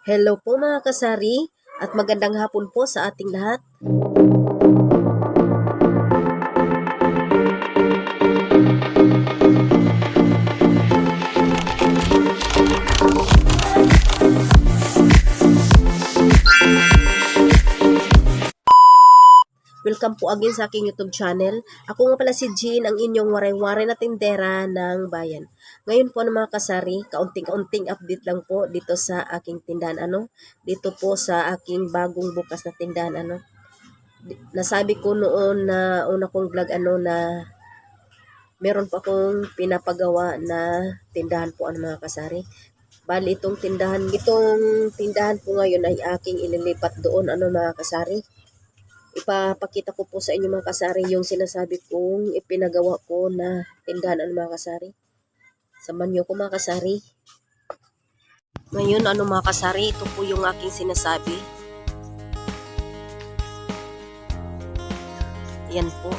Hello po mga kasari at magandang hapon po sa ating lahat. Welcome po again sa aking YouTube channel. Ako nga pala si Jean, ang inyong waray-waray na tindera ng bayan. Ngayon po mga kasari, kaunting-kaunting update lang po dito sa aking tindahan. Dito po sa aking bagong bukas na tindahan. Nasabi ko noon na una kong vlog na meron pa akong pinapagawa na tindahan po mga kasari. Bali itong tindahan po ngayon ay aking ililipat doon mga kasari. Ipapakita ko po sa inyo mga kasari yung sinasabi kong ipinagawa ko na tindahan mga kasari. Samahan niyo ko mga kasari. Ngayon mga kasari, ito po yung aking sinasabi. Yan po.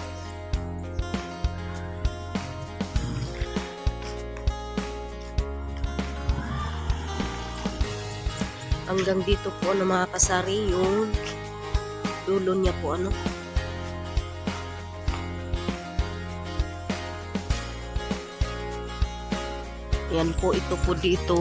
Hanggang dito po mga kasari yung dulo niya po Yan po, ito po dito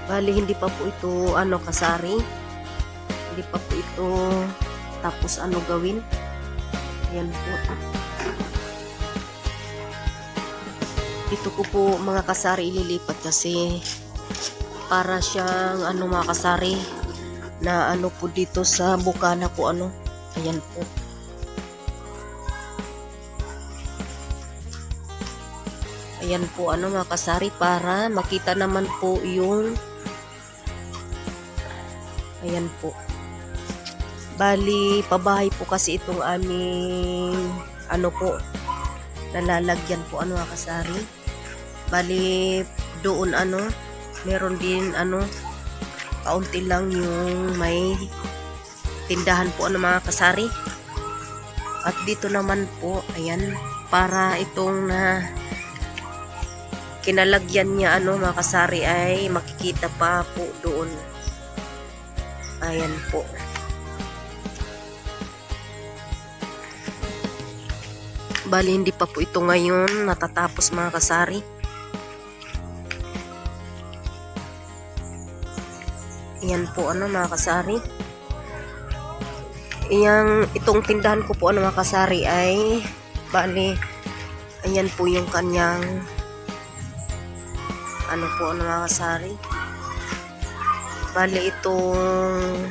Bali hindi pa po ito kasari. Hindi pa po ito tapos gawin. Yan po. Ito ko po mga kasari ililipat kasi para siyang mga kasari na po dito sa bukana po Ayan po. Ayan po mga kasari para makita naman po yung ayan po. Bali, pabahay po kasi itong aming po, nalalagyan po mga kasari. Bali, doon meron din kaunti lang yung may tindahan po mga kasari. At dito naman po, ayan, para itong kinalagyan niya mga kasari ay makikita pa po doon. Ayan po. Bali hindi pa po ito ngayon natatapos mga kasari. Ayan po mga kasari. Itong tindahan ko po mga kasari ay bali ayan po yung kanyang po mga kasari. Bali itong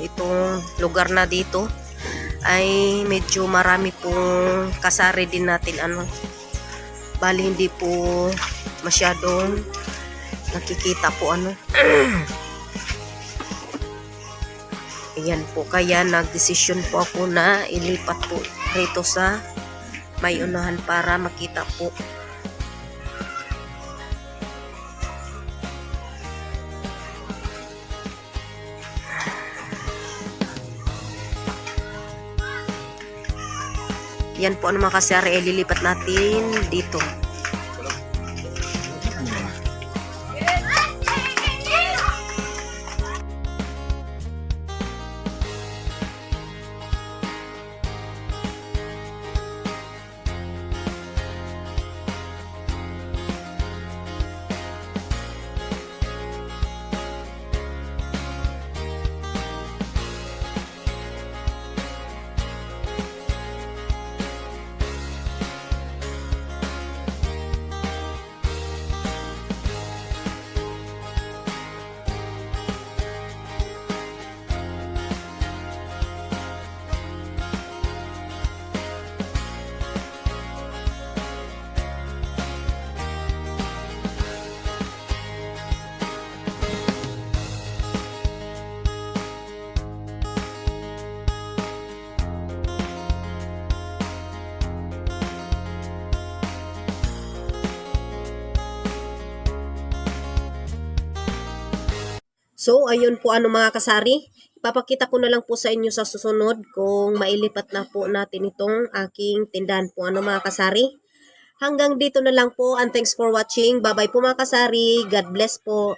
itong lugar na dito ay medyo marami pong kasari din natin bali hindi po masyadong nakikita po ayan po, kaya nagdesisyon po ako na ilipat po rito sa may unahan para makita po. Yan po mga kasari, ililipat natin dito. So, ayun po mga kasari. Ipapakita ko na lang po sa inyo sa susunod kung mailipat na po natin itong aking tindahan po mga kasari. Hanggang dito na lang po and thanks for watching. Bye-bye po mga kasari. God bless po.